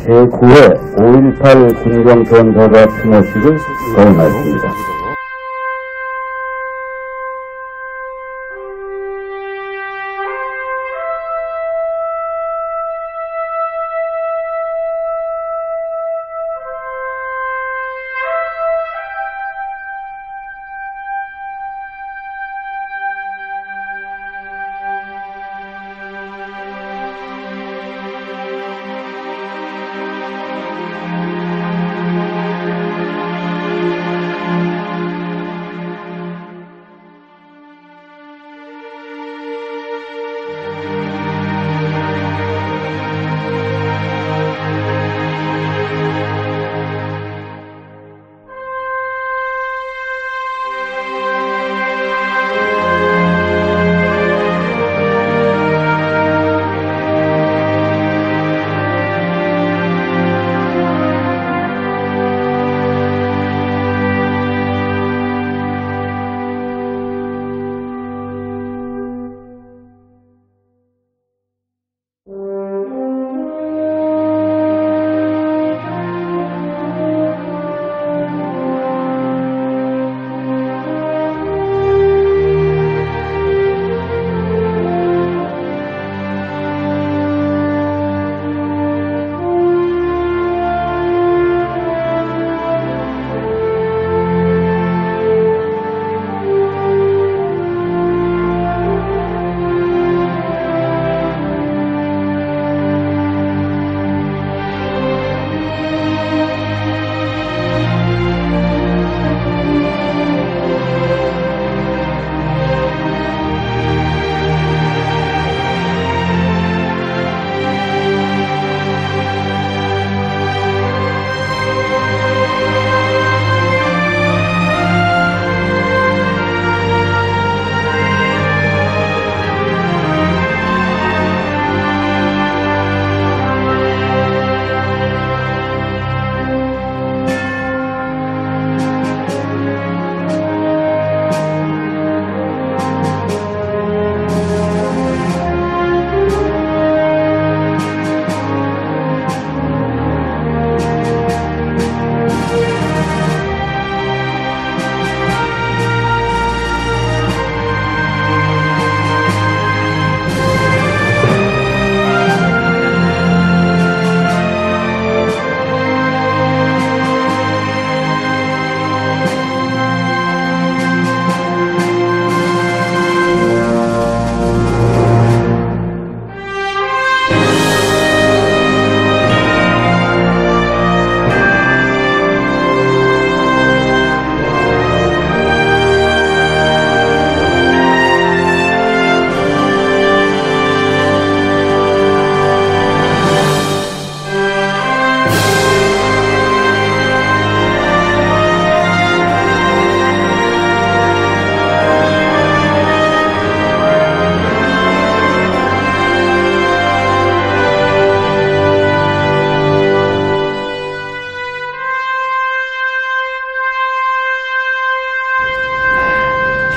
제9회 5.18 군경전사자 추모식을 거행하였습니다.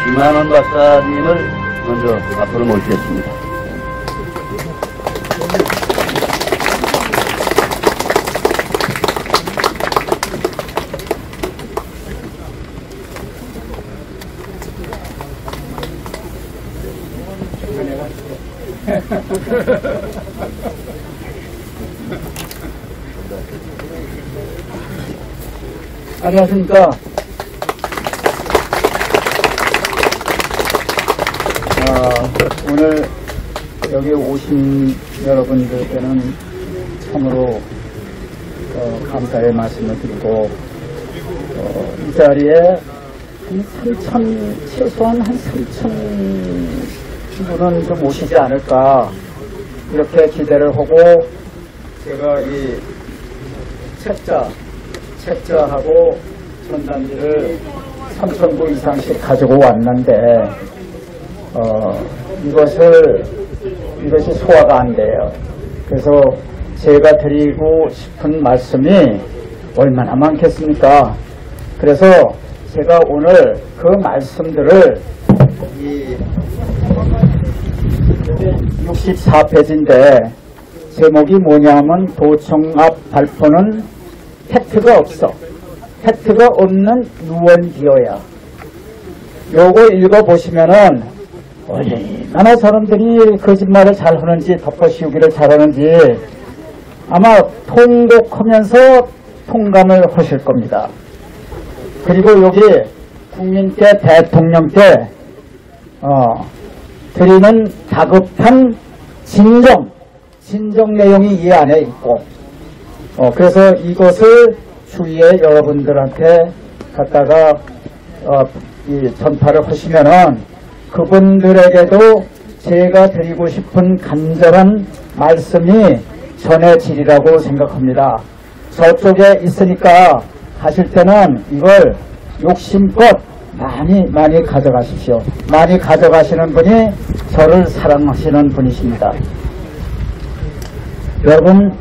김한원 박사님을 먼저 앞으로 모시겠습니다. 안녕하십니까. 오늘 여기 오신 여러분들께는 참으로 감사의 말씀을 드리고 이 자리에 최소한 한 3,000 분은 좀 오시지 않을까 이렇게 기대를 하고 제가 이 책자하고 전단지를 3,000부 이상씩 가지고 왔는데 이것이 소화가 안 돼요. 그래서 제가 드리고 싶은 말씀이 얼마나 많겠습니까? 그래서 제가 오늘 그 말씀들을 이 64페이지인데 제목이 뭐냐면 도청 앞 발포는 팩트가 없어. 팩트가 없는 유언비어야. 요거 읽어보시면은 얼마나 사람들이 거짓말을 잘하는지 덮어씌우기를 잘하는지 아마 통곡하면서 통감을 하실 겁니다. 그리고 여기 국민께 대통령께 드리는 다급한 진정 내용이 이 안에 있고 그래서 이것을 주위에 여러분들한테 갖다가 이 전파를 하시면은 그분들에게도 제가 드리고 싶은 간절한 말씀이 전해지리라고 생각합니다. 저쪽에 있으니까 가실 때는 이걸 욕심껏 많이 가져가십시오. 많이 가져가시는 분이 저를 사랑하시는 분이십니다. 여러분,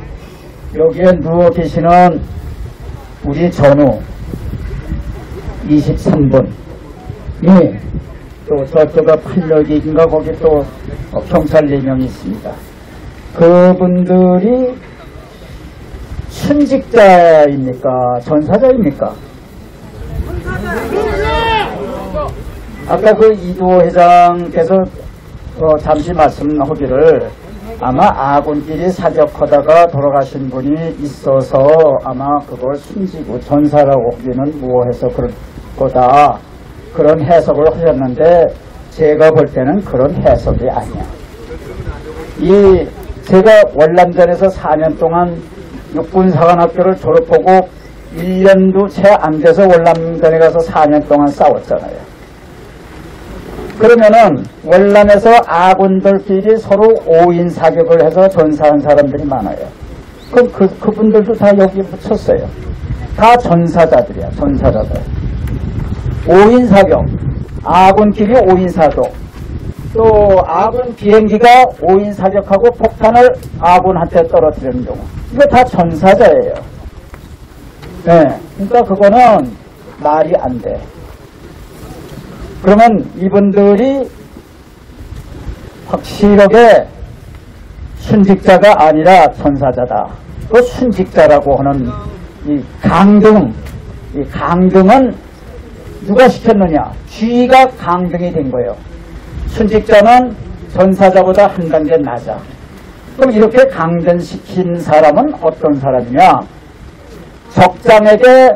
여기에 누워 계시는 우리 전우 23분이 또 저쪽에 팔려기인가 거기 또 경찰 4명이 있습니다. 그분들이 순직자입니까? 전사자입니까? 아까 그 이두호 회장께서 잠시 말씀하기를 아마 아군끼리 사격하다가 돌아가신 분이 있어서 아마 그걸 순지고 전사라고 하기는 뭐해서 그럴 거다 그런 해석을 하셨는데 제가 볼 때는 그런 해석이 아니야. 제가 월남전에서 4년 동안 육군사관학교를 졸업하고 1년도 채 안 돼서 월남전에 가서 4년 동안 싸웠잖아요. 그러면은 월남에서 아군들끼리 서로 5인 사격을 해서 전사한 사람들이 많아요. 그럼 그분들도 다 여기 붙였어요. 다 전사자들이야, 전사자들. 5인 사격, 아군끼리 5인 사격, 또 아군 비행기가 5인 사격하고 폭탄을 아군한테 떨어뜨리는 경우. 이거 다 전사자예요. 네, 그러니까 그거는 말이 안 돼. 그러면 이분들이 확실하게 순직자가 아니라 전사자다. 그 순직자라고 하는 이 강등은 누가 시켰느냐? 쥐가 강등이 된 거예요. 순직자는 전사자보다 한 단계 낮아. 그럼 이렇게 강등시킨 사람은 어떤 사람이냐? 적장에게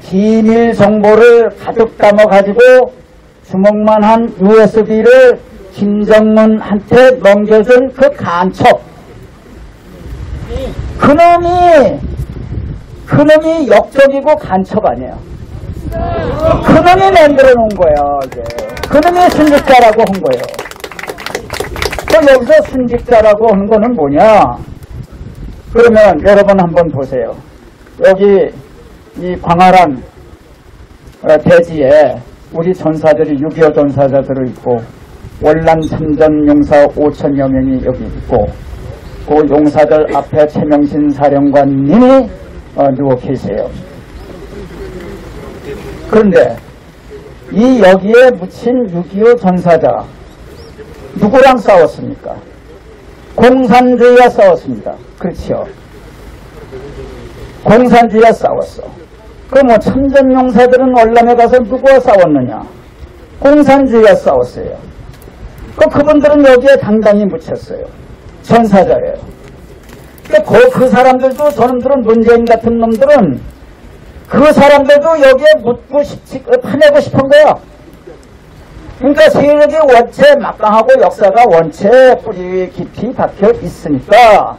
비밀 정보를 가득 담아가지고 주먹만 한 USB를 김정은한테 넘겨준 그 간첩. 그놈이 역적이고 간첩 아니에요. 그놈이 만들어 놓은 거예요, 이제. 그놈이 순직자라고 한 거예요. 그럼 여기서 순직자라고 하는 거는 뭐냐? 그러면 여러분 한번 보세요. 여기 이 광활한 대지에 우리 전사들이 6.25 전사자들이 있고 월남 참전 용사 5천여 명이 여기 있고 그 용사들 앞에 최명신 사령관님이 누워 계세요. 그런데 이 여기에 묻힌 6.25 전사자 누구랑 싸웠습니까? 공산주의와 싸웠습니다. 그렇죠. 공산주의와 싸웠어. 그럼 뭐 참전용사들은 월남에 가서 누구와 싸웠느냐? 공산주의와 싸웠어요. 그분들은 여기에 당당히 묻혔어요. 전사자예요. 그 사람들도 저놈들은 문재인 같은 놈들은 그 사람들도 여기에 파내고 싶은 거야. 그러니까 세력이 원체 막강하고 역사가 원체 뿌리 깊이 박혀 있으니까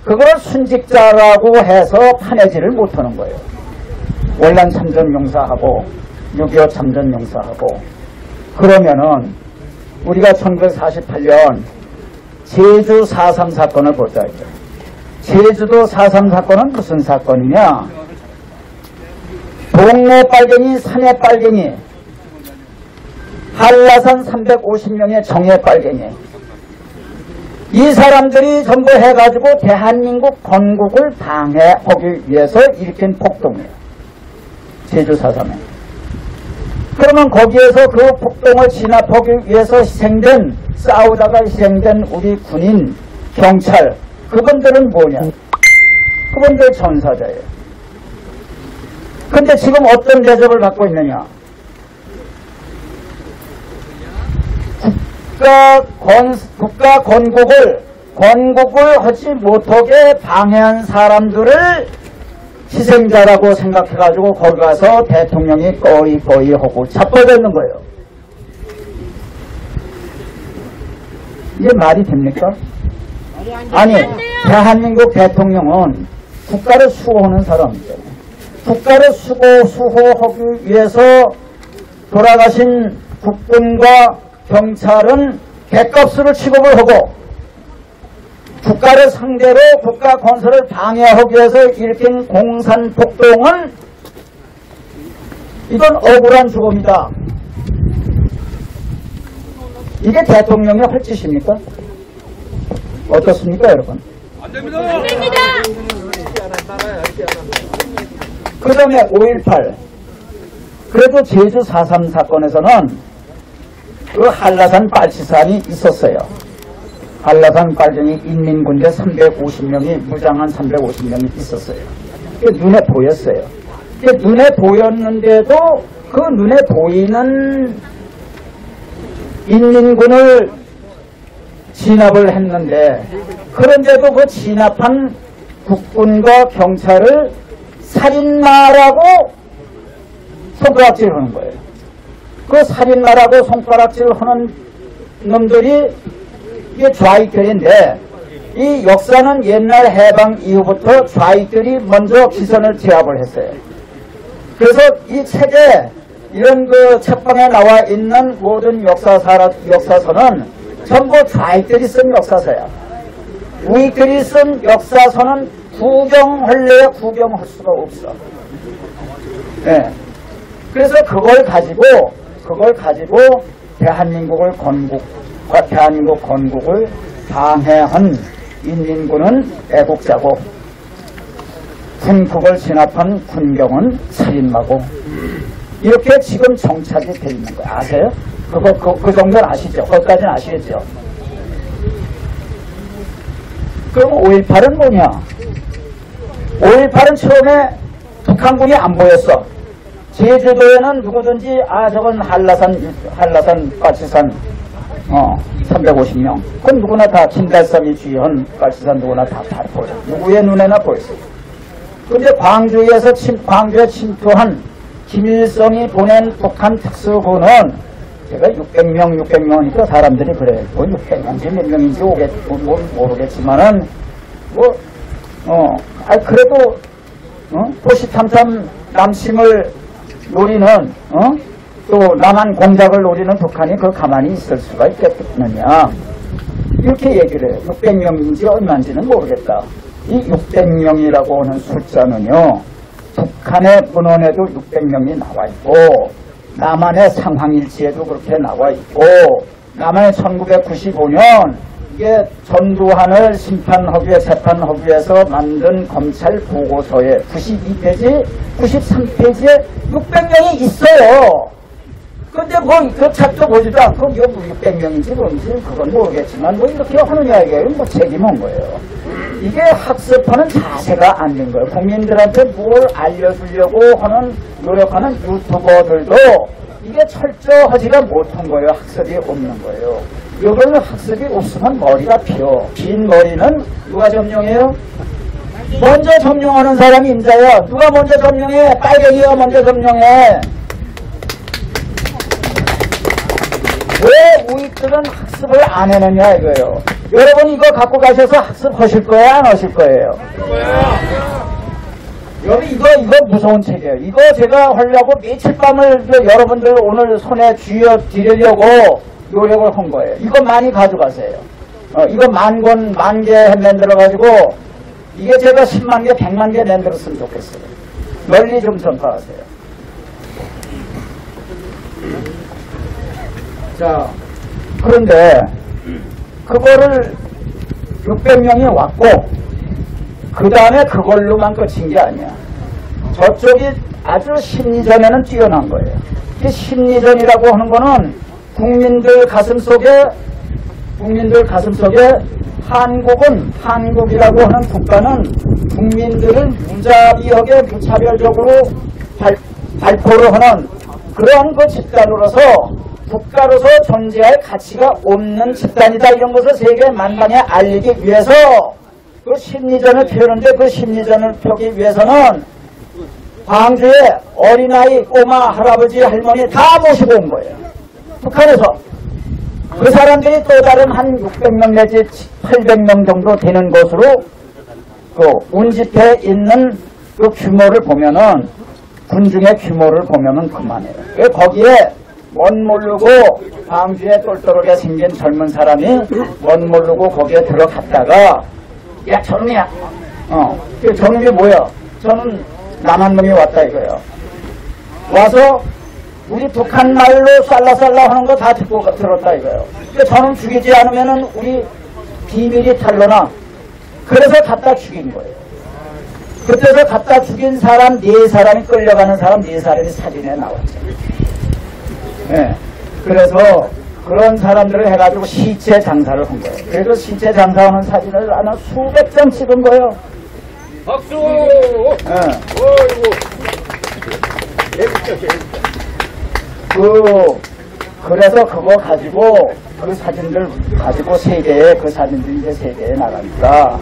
그걸 순직자라고 해서 파내지를 못하는 거예요. 월남 참전용사하고 6.25 참전용사하고 그러면은 우리가 1948년 제주 4.3 사건을 보자. 제주도 4.3 사건은 무슨 사건이냐? 동네 빨갱이, 산의 빨갱이, 한라산 350명의 정예 빨갱이. 이 사람들이 전부 해가지고 대한민국 건국을 방해하기 위해서 일으킨 폭동이에요. 제주 4.3에. 그러면 거기에서 그 폭동을 진압하기 위해서 싸우다가 희생된 우리 군인, 경찰, 그분들은 뭐냐? 그분들 전사자예요. 근데 지금 어떤 대접을 받고 있느냐? 국가 건국을 하지 못하게 방해한 사람들을 희생자라고 생각해가지고 거기 가서 대통령이 거의 하고 자빠졌는 거예요. 이게 말이 됩니까? 아니, 대한민국 대통령은 국가를 수호하는 사람이잖아요. 국가를 수호하기 위해서 돌아가신 국군과 경찰은 객값을 취급을 하고 국가를 상대로 국가 건설을 방해하기 위해서 일으킨 공산폭동은 이건 억울한 죽음이다. 이게 대통령이 할 짓입니까? 어떻습니까, 여러분? 안 됩니다. 그 다음에 5.18. 그래도 제주 4.3 사건에서는 그 한라산 빨치산이 있었어요. 한라산 빨정이 인민군대 350명이, 무장한 350명이 있었어요. 그게 눈에 보였어요. 그게 눈에 보였는데도 그 눈에 보이는 인민군을 진압을 했는데, 그런데도 그 진압한 국군과 경찰을 살인마라고 손가락질 하는 거예요. 그 살인마라고 손가락질 하는 놈들이 이게 좌익들인데, 이 역사는 옛날 해방 이후부터 좌익들이 먼저 기선을 제압을 했어요. 그래서 이 책에 이런 그 책방에 나와 있는 모든 역사서는 전부 좌익들이 쓴 역사서야. 우익들이 쓴 역사서는 구경할래야 구경할 수가 없어. 네. 그래서 그걸 가지고 대한민국 건국을 방해한 인민군은 애국자고, 군국을 진압한 군경은 살인마고, 이렇게 지금 정착이 돼 있는 거예요. 아세요? 그 정도는 아시죠? 거기까지는 아시겠죠? 그럼 5.18은 뭐냐? 5.18은 처음에 북한군이 안 보였어. 제주도에는 누구든지 저건 한라산 빨치산 350명. 그건 누구나 다 김달삼이 주의한 빨치산 누구나 다 보여. 누구의 눈에나 보였어요. 근데 광주에 침투한 김일성이 보낸 북한 특수군은 제가 600명이니까 사람들이 그래. 뭐 600명인지 몇 명인지 모르겠지만은 그래도 호시탐탐 남침을 노리는 또 남한 공작을 노리는 북한이 그 가만히 있을 수가 있겠느냐, 이렇게 얘기를 해요. 600명인지 얼마인지는 모르겠다. 이 600명이라고 하는 숫자는요, 북한의 문헌에도 600명이 나와 있고, 남한의 상황일지에도 그렇게 나와 있고, 남한의 1995년 이게 전두환을 재판하기 위해서 만든 검찰 보고서에 92페이지, 93페이지에 600명이 있어요. 근데 그 책도 보지도 않고, 이거 600명인지 뭔지 그건 모르겠지만, 이렇게 하느냐, 이게 책임은 거예요. 이게 학습하는 자세가 안 된 거예요. 국민들한테 뭘 알려주려고 노력하는 유튜버들도 이게 철저하지가 못한 거예요. 학습이 없는 거예요. 이걸 학습이 없으면 머리가 비어. 빈 머리는 누가 점령해요? 먼저 점령하는 사람이 임자예요. 누가 먼저 점령해? 빨갱이가 먼저 점령해. 왜 우익들은 학습을 안 해느냐 이거예요. 여러분 이거 갖고 가셔서 학습하실 거예요? 안 하실 거예요? 여러분 이거 무서운 책이에요. 이거 제가 하려고 며칠 밤을 여러분들 오늘 손에 쥐어 드리려고 노력을 한 거예요. 이거 많이 가져가세요. 이거 만 개 만들어가지고, 이게 제가 10만 개, 100만 개 만들었으면 좋겠어요. 널리 좀 전파하세요. 자, 그런데 그거를 600명이 왔고, 그 다음에 그걸로만 끝인 게 아니야. 저쪽이 아주 심리전에는 뛰어난 거예요. 이 심리전이라고 하는 거는 국민들 가슴 속에 한국이라고 하는 국가는 국민들을 무자비하게 무차별적으로 발포를 하는 그러한 그 집단으로서 국가로서 존재할 가치가 없는 집단이다. 이런 것을 세계 만방에 알리기 위해서 그 심리전을 펴는데 그 심리전을 펴기 위해서는 광주에 어린아이, 꼬마, 할아버지, 할머니 다 모시고 온 거예요. 북한에서. 그 사람들이 또 다른 한 600명 내지 800명 정도 되는 것으로 그 운집해 있는 그 규모를 보면은 군중의 규모를 보면은 그만해요. 왜 거기에 멋 모르고 광주에 똘똘하게 생긴 젊은 사람이 멋 모르고 거기에 들어갔다가 야 저놈이야. 저놈이 뭐야? 저는 남한 놈이 왔다 이거예요. 와서 우리 북한 말로 쌀라쌀라 하는 거 다 듣고 들었다 이거예요. 저놈 죽이지 않으면은 우리 비밀이 탄로나. 그래서 갖다 죽인 거예요. 그때서 갖다 죽인 사람 4사람이 끌려가는 사람 4사람이 사진에 나왔죠. 네. 그래서 그런 사람들을 해가지고 시체 장사를 한 거예요. 그래서 시체 장사하는 사진을 아마 수백 장 찍은 거예요. 박수! 네. 그래서 그거 가지고 그 사진들 가지고 세계에 그 사진들이 이제 세계에 나가니까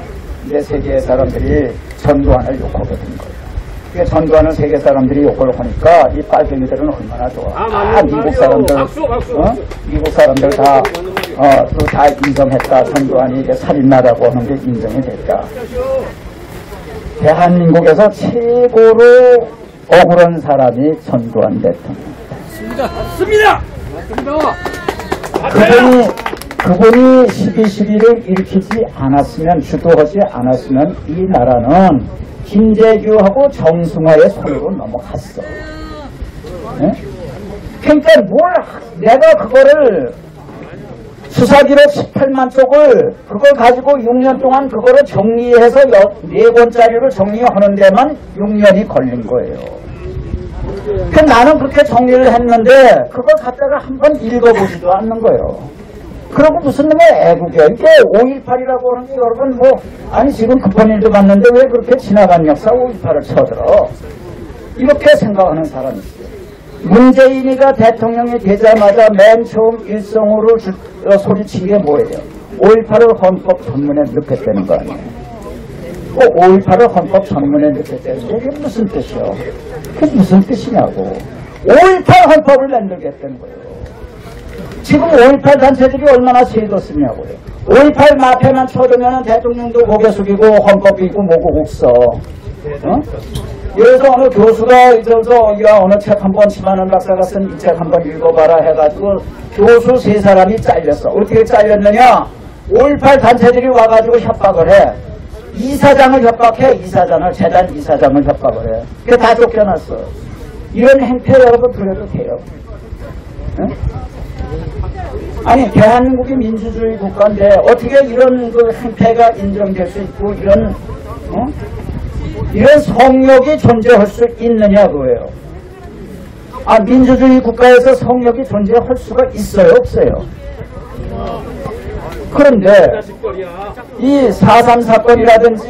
이제 세계 사람들이 전두환을 욕하게 된 거예요. 전두환을 세계 사람들이 욕을 하니까 이 빨갱이들은 얼마나 좋아. 미국 사람들, 미국 사람들 다 인정했다. 전두환이 이제 살인마라고 하는 게 인정이 됐다. 대한민국에서 최고로 억울한 사람이 전두환 대통령입니다. 맞습니다! 그분이 12.12를 일으키지 않았으면, 주도하지 않았으면 이 나라는 김재규하고 정승화의 손으로 넘어갔어. 네? 그러니까 내가 그거를 수사기록 18만 쪽을 그걸 가지고 6년 동안 그거를 정리해서 4권짜리를 정리하는 데만 6년이 걸린 거예요. 나는 그렇게 정리를 했는데 그걸 갖다가 한번 읽어보지도 않는 거예요. 그러고 무슨 놈의 애국이야. 이게 5.18이라고 하는 게 여러분 아니 지금 급한 일도 봤는데 왜 그렇게 지나간 역사 5.18을 쳐들어. 이렇게 생각하는 사람이 있어요. 문재인이가 대통령이 되자마자 맨 처음 일성으로 소리친 게 뭐예요? 5.18을 헌법 전문에 넣겠다는 거 아니에요. 5.18을 헌법 전문에 넣겠다는 게 이게 무슨 뜻이요? 그게 무슨 뜻이냐고. 5.18 헌법을 만들겠다는 거예요. 지금 5.18 단체들이 얼마나 세도 쓰냐고요. 5.18 마패만 쳐두면 대통령도 고개 숙이고 헌법이 있고 뭐고 없어. 그래서 어느 교수가 있어서 어느 책 한번 심하는 박사가 쓴 이 책 한번 읽어봐라 해가지고 교수 3사람이 잘렸어. 어떻게 잘렸느냐? 5.18 단체들이 와가지고 협박을 해. 이사장을 협박해. 재단 이사장을 협박을 해. 그게 다 쫓겨났어. 이런 행태 여러분 그래도 돼요. 응? 아니 대한민국이 민주주의 국가인데 어떻게 이런 그 행태가 인정될 수 있고 이런 성역이 존재할 수 있느냐 그거예요. 민주주의 국가에서 성역이 존재할 수가 있어요 없어요? 그런데 이 4.3 사건이라든지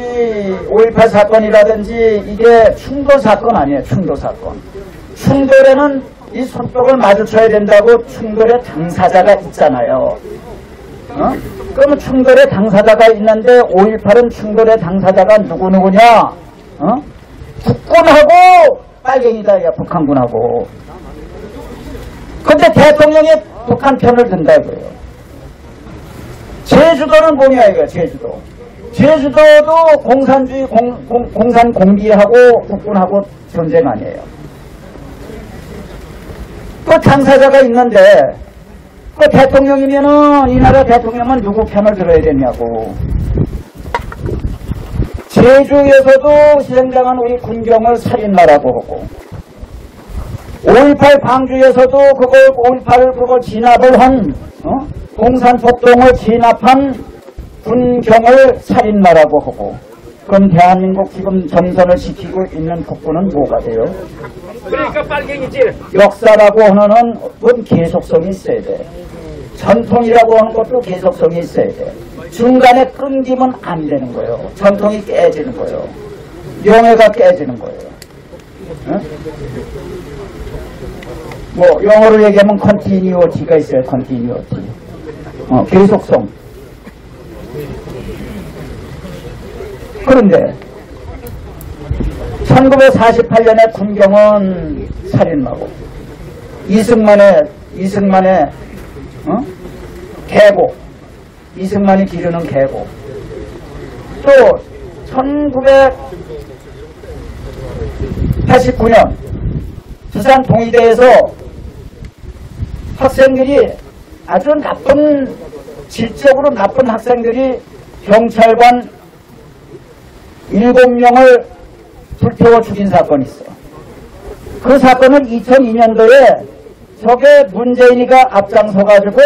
5.18 사건이라든지 이게 충돌 사건 아니에요. 충돌 사건. 충돌에는 이 손뼉을 마주쳐야 된다고 충돌의 당사자가 있잖아요. 그러면 충돌의 당사자가 있는데 5.18은 충돌의 당사자가 누구냐? 국군하고 빨갱이다. 야 북한군하고. 근데 대통령이 북한 편을 든다 이거예요. 제주도는 뭐냐 이거야. 제주도도 공산주의 공산 공비하고 국군하고 전쟁 아니에요. 그 당사자가 있는데 그 대통령이면은 이 나라 대통령은 누구 편을 들어야 되냐고. 제주에서도 시행당한 우리 군경을 살인마라고 하고 5.18 광주에서도 그걸 5.18 그걸 진압을 한 공산폭동을 진압한 군경을 살인마라고 하고 그럼 대한민국 지금 전선을 지키고 있는 국군은 뭐가 돼요? 그러니까 빨갱이지. 역사라고 하는 건 계속성이 있어야 돼. 전통이라고 하는 것도 계속성이 있어야 돼. 중간에 끊기면 안 되는 거예요. 전통이 깨지는 거예요. 명예가 깨지는 거예요. 응? 뭐 영어로 얘기하면 continuity가 있어요. continuity. 계속성. 그런데 1948년에 군경은 살인마고 이승만의 계곡, 이승만이 기르는 계곡, 또 1989년 부산 동의대에서 학생들이 아주 나쁜, 질적으로 나쁜 학생들이 경찰관 7명을 불태워 죽인 사건이 있어. 그 사건은 2002년도에 저게 문재인이가 앞장서가지고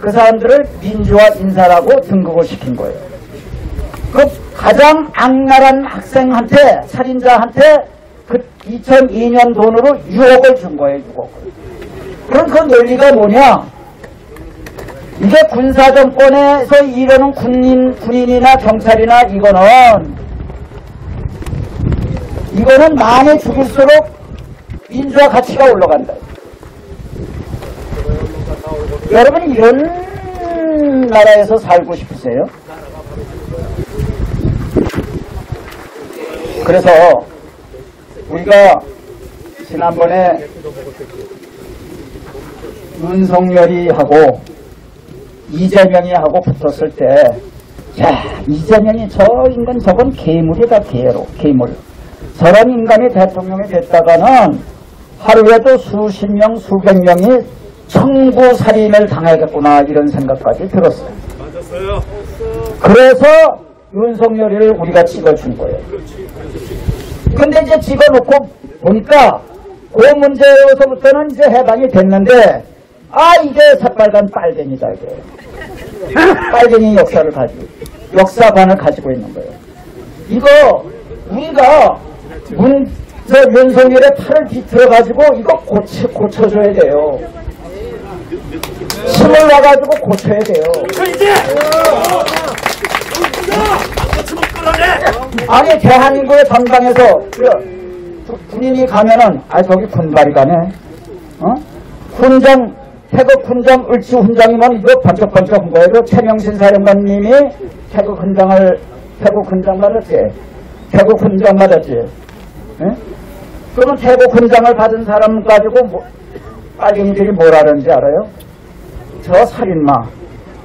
그 사람들을 민주화 인사라고 등극을 시킨 거예요. 그 가장 악랄한 학생한테, 살인자한테 그 2002년 돈으로 6억을 준 거예요. 6억을. 그럼 그 논리가 뭐냐? 이게 군사정권에서 이러는 군인이나 경찰이나 이거는 많이 죽일수록 민주화 가치가 올라간다. 여러분 이런 나라에서 살고 싶으세요? 그래서 우리가 지난번에 윤석열이 하고 이재명이 하고 붙었을 때, 야, 이재명이 저 인간 저건 괴물이다, 괴물. 저런 인간이 대통령이 됐다가는 하루에도 수십 명, 수백 명이 청부 살인을 당하겠구나, 이런 생각까지 들었어요. 맞았어요. 그래서 윤석열이를 우리가 찍어준 거예요. 근데 이제 찍어놓고 보니까 그 문제로서부터는 이제 해방이 됐는데, 이게 새빨간 빨갱이다, 이게. 빨갱이 역사관을 가지고 있는 거예요. 이거, 우리가 윤석열의 팔을 비틀어가지고 이거 고쳐줘야 돼요. 힘을 놔가지고 고쳐야 돼요. 아니, 대한민국의 전방에서 군인이 가면은, 저기 군발이 가네. 태극 훈장, 을지 훈장이면 이거 번쩍번쩍 한 거예요. 최명신 사령관님이 태극 훈장 받았지? 태극 훈장 받았지? 예? 그러면 태극 훈장을 받은 사람 가지고 빨갱이들이 뭐라는지 알아요? 저 살인마,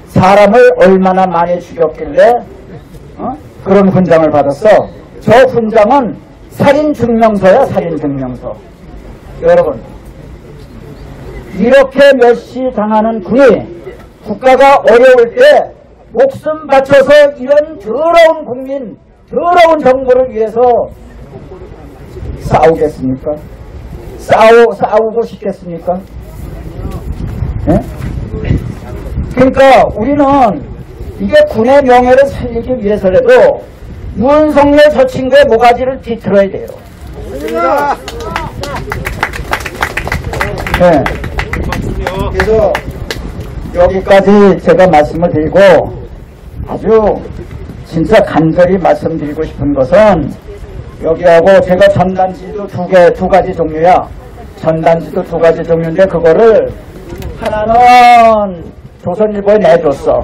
사람을 얼마나 많이 죽였길래 그런 훈장을 받았어? 저 훈장은 살인증명서야, 살인증명서. 여러분, 이렇게 멸시 당하는 군이 국가가 어려울 때 목숨 바쳐서 이런 더러운 국민, 더러운 정부를 위해서 싸우겠습니까? 싸우고 싶겠습니까? 네? 그러니까 우리는 이게 군의 명예를 살리기 위해서라도 윤석열 저 친구의 모가지를 뒤틀어야 돼요. 네. 그래서 여기까지 제가 말씀을 드리고, 아주 진짜 간절히 말씀드리고 싶은 것은, 여기하고 제가 전단지도 두 가지 종류야. 전단지도 두 가지 종류인데 그거를 하나는 조선일보에 내줬어.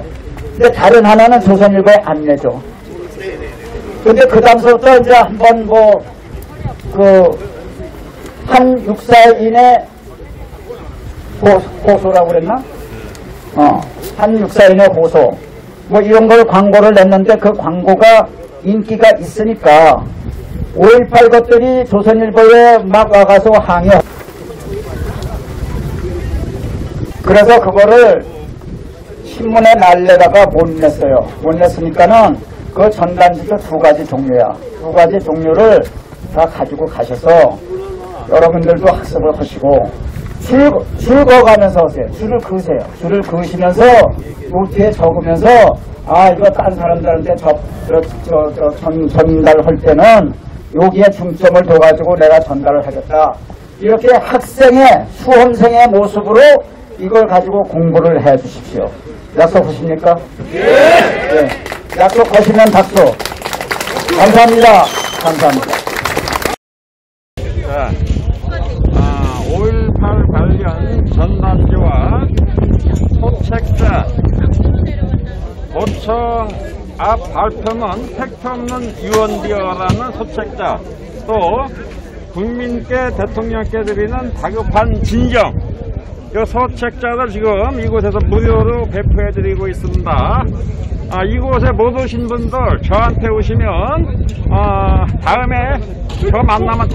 근데 다른 하나는 조선일보에 안 내줘. 근데 그 다음서부터 이제 한번 한 6살 이내 고소라고 그랬나? 한 6살 이내 고소. 이런 걸 광고를 냈는데 그 광고가 인기가 있으니까 5.18 것들이 조선일보에 막 와가서 항의. 그래서 그거를 신문에 날래다가 못 냈어요. 못 냈으니까는 그 전단지도 두 가지 종류야. 두 가지 종류를 다 가지고 가셔서 여러분들도 학습을 하시고 줄 그어가면서 하세요. 줄을 그으세요. 줄을 그으시면서 노트에 적으면서 이거 딴 사람들한테 전달할 때는 여기에 중점을 둬가지고 내가 전달을 하겠다. 이렇게 학생의, 수험생의 모습으로 이걸 가지고 공부를 해 주십시오. 약속하십니까? 예. 네. 약속하시면 박수. 감사합니다. 감사합니다. 자, 5.18 관련 전단지와 소책자 도청 앞 발표문 팩트 없는 유언비어라는 소책자, 또 국민께 대통령께 드리는 다급한 진정, 이 소책자를 지금 이곳에서 무료로 배포해드리고 있습니다. 이곳에 못 오신 분들 저한테 오시면 다음에 저 만나면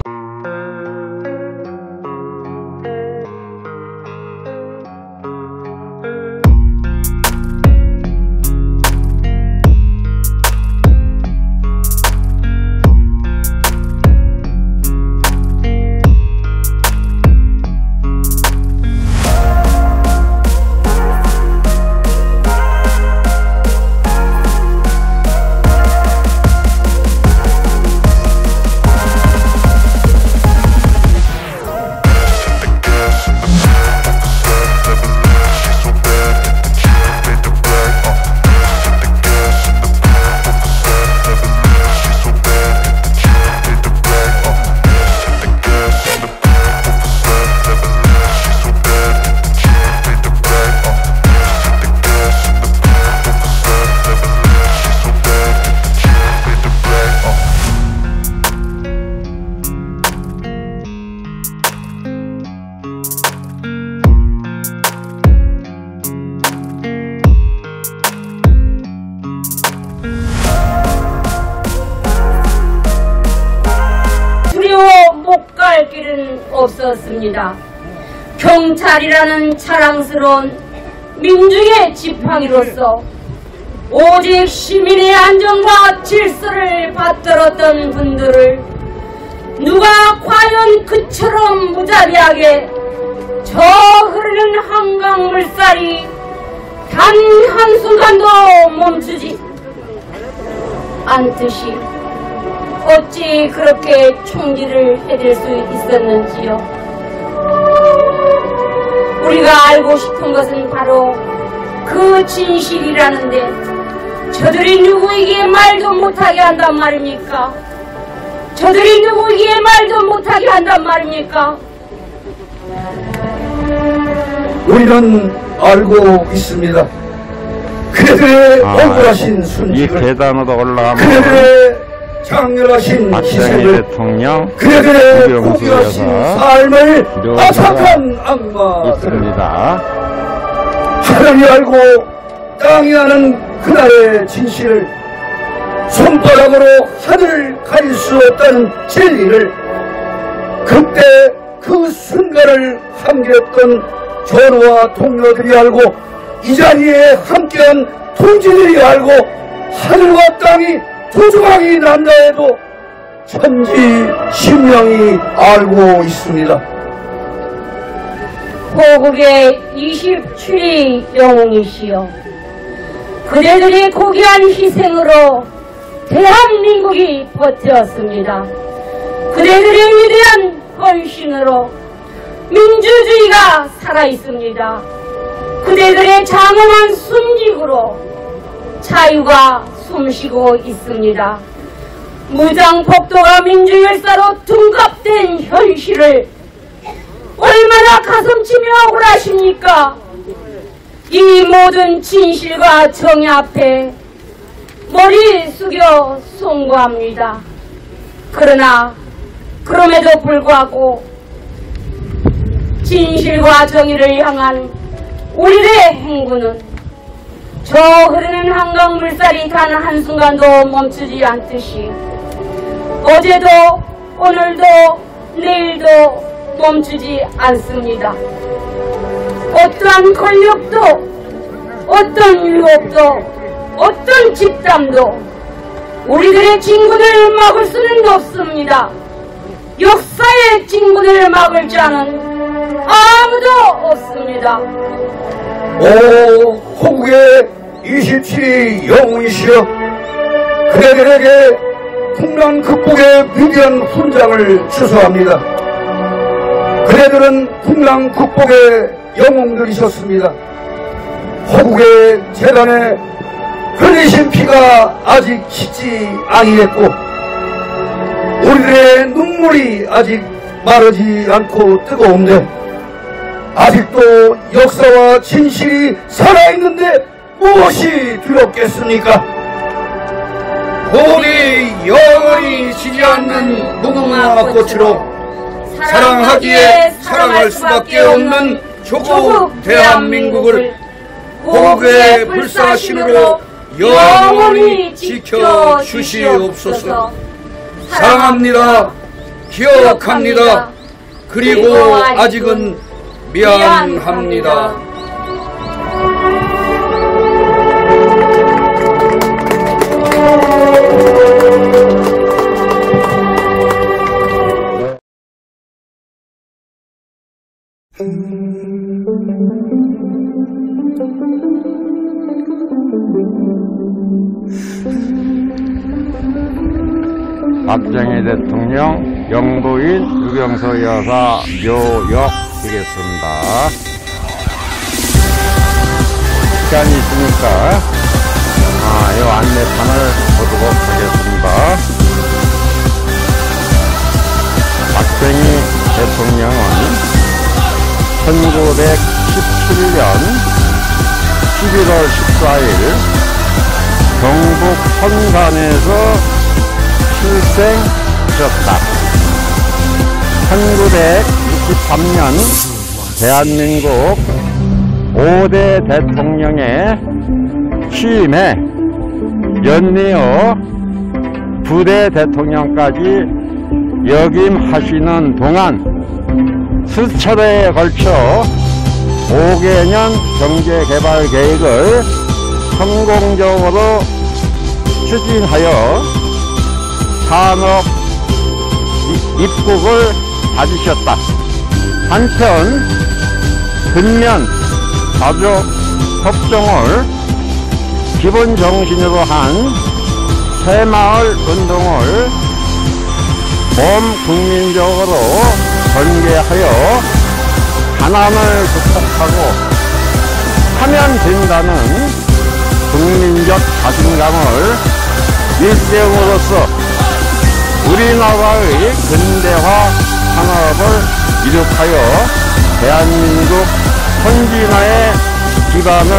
못 갈 길은 없었습니다. 경찰이라는 자랑스러운 민중의 지팡이로서 오직 시민의 안전과 질서를 받들었던 분들을 누가 과연 그처럼 무자비하게 저 흐르는 한강 물살이 단 한순간도 멈추지 않듯이 어찌 그렇게 총기를 해댈 수 있었는지요. 우리가 알고 싶은 것은 바로 그 진실이라는데 저들이 누구에게 말도 못하게 한단 말입니까? 저들이 누구에게 말도 못하게 한단 말입니까? 우리는 알고 있습니다. 그들의 억울하신 이 순직을, 계단으로 올라가면 그들의 장렬하신 박정희 희생을, 대통령 그들의 우병수 포기하신 여사 삶을 묘사가 악악한 악마들을 있습니다. 하늘이 알고 땅이 아는 그날의 진실을, 손바닥으로 하늘을 가릴 수 없다는 진리를, 그때 그 순간을 함께했던 전우와 동료들이 알고, 이 자리에 함께한 통지들이 알고, 하늘과 땅이 두 조각이 난다 해도 천지 신명이 알고 있습니다. 호국의 27위 영웅이시여, 그대들의 고귀한 희생으로 대한민국이 버텼습니다. 그대들의 위대한 헌신으로 민주주의가 살아있습니다. 그대들의 장엄한 순직으로 자유가 숨쉬고 있습니다. 무장폭도가 민주열사로 둔갑된 현실을 얼마나 가슴치며 억울하십니까? 이 모든 진실과 정의 앞에 머리 숙여 송구합니다. 그러나 그럼에도 불구하고 진실과 정의를 향한 우리의 행군은 저 흐르는 한강 물살이 단 한순간도 멈추지 않듯이 어제도 오늘도 내일도 멈추지 않습니다. 어떠한 권력도, 어떤 유혹도, 어떤 집단도 우리들의 진군을 막을 수는 없습니다. 역사의 진군을 막을 자는 아무도 없습니다. 오 호국의 27위 영웅이시여, 그대들에게 풍랑 극복의 위대한 훈장을 추수합니다. 그대들은 풍랑 극복의 영웅들이셨습니다. 호국의 재단에 흘리신 피가 아직 식지 아니했고 우리들의 눈물이 아직 마르지 않고 뜨거운데 아직도 역사와 진실이 살아있는데 무엇이 두렵겠습니까? 우리 영원히 지지 않는 무궁화 꽃으로 사랑하기에 사랑할 수밖에 없는 조국 대한민국을 고국의 불사신으로 영원히 지켜주시옵소서. 사랑합니다. 기억합니다. 그리고 아직은 미안합니다. 박정희 대통령 영부인 유경서 여사 묘역 드리겠습니다. 시간이 있으니까 이 안내판을 보도록 하겠습니다. 박정희 대통령은 1917년 11월 14일 경북 선산에서 출생하셨다. 1963년 대한민국 5대 대통령의 취임에 연이어 2대 대통령까지 역임하시는 동안 수차례에 걸쳐 5개년 경제개발 계획을 성공적으로 추진하여 산업 입국을 다지셨다. 한편 근면 가족 협정을 기본 정신으로 한 새마을 운동을 온 국민적으로 전개하여 가난을 극복하고 하면 된다는 국민적 자신감을 일깨움으로써 우리나라의 근대화 산업을 이룩하여 대한민국 선진화의 기반을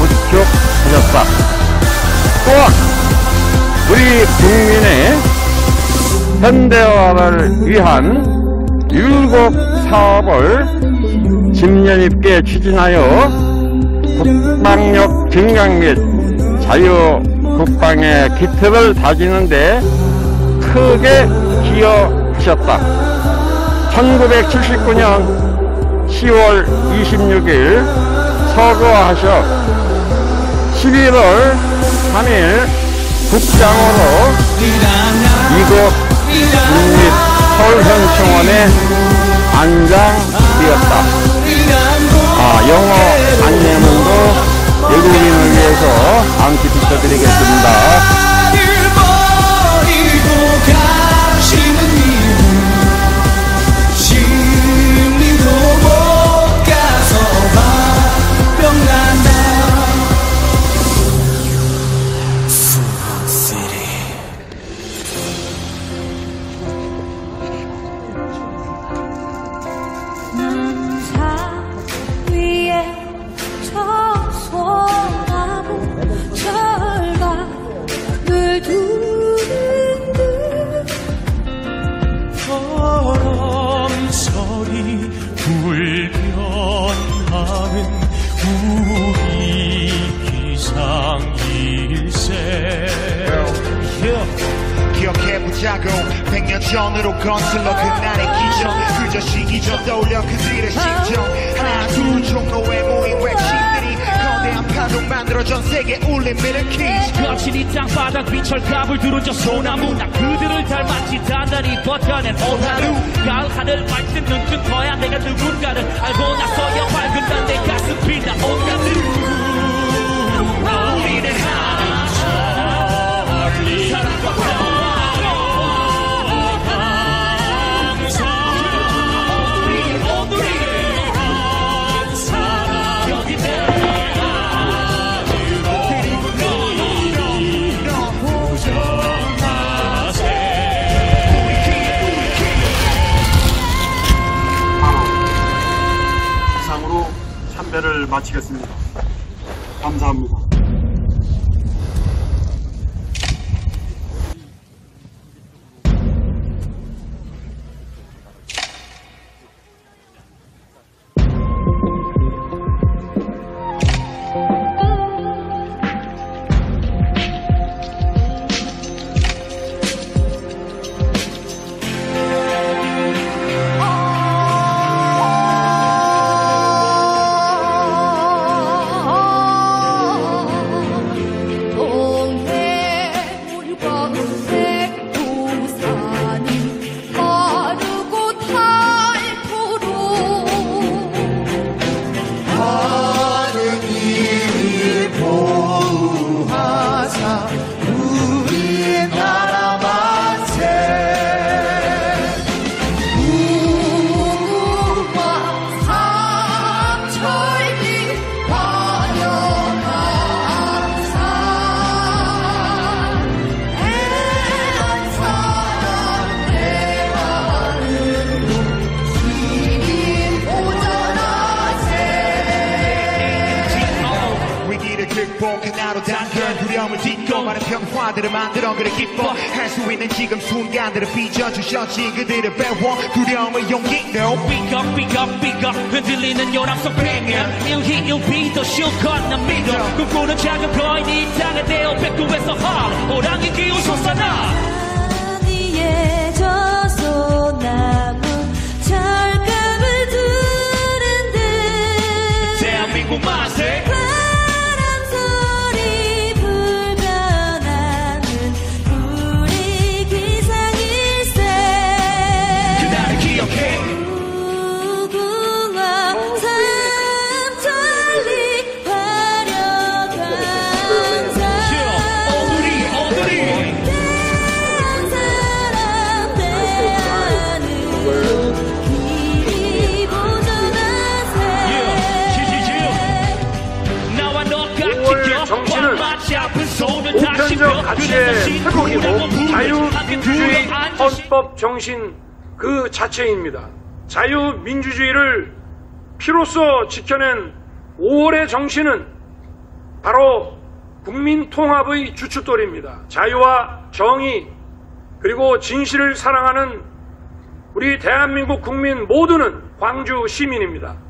구축하셨다. 또한 우리 국민의 현대화를 위한 율곡 사업을 집념 있게 추진하여 국방력 증강 및 자유 국방의 기틀을 다지는데 크게 기여하셨다. 1979년 10월 26일 서거하셔 11월 3일 국장으로 이곳 국립서울현충원에 안장되었다. 영어 안내문도 외국인을 위해서 암시 비춰드리겠습니다. 기억해보자고 100년 전으로 건슬러 그날의 기적 그저 시기전 떠올려 그들의 심정 하나 둘 종로에 모인 외침들이 거대한 파도 만들어 전 세계 울린 미르키즈 거칠이 땅바닥 비철갑을 두른 저 소나무 나 그들을 닮았지 단단히 버텨낸 온 하루 가을 하늘 밝은 눈뜬 거야 내가 누군가를 알고 나서야 밝은 난 내 가슴 빛나 온갖 우리는 하나 사랑과 발언을 마치겠습니다. 감사합니다. 나로 단결 두려움을 딛고 많은 평화들을 만들어 그래 기뻐할 수 있는 지금 순간들을 빚어주셨지 그들을 배워 두려움을 용기로 삐걱 흔들리는 연합 속 백년 1희 1비도 실컷 난 믿어 꿈꾸는 작은 거인이 이 땅에 대어 백두에서 하 호랑이 기운 솟아나 위에 져서 남은 철갑을 두른 듯 대한민국 만세 보편적 가치의 회복이고 자유민주주의 헌법 정신 그 자체입니다. 자유민주주의를 피로써 지켜낸 5월의 정신은 바로 국민통합의 주춧돌입니다. 자유와 정의 그리고 진실을 사랑하는 우리 대한민국 국민 모두는 광주 시민입니다.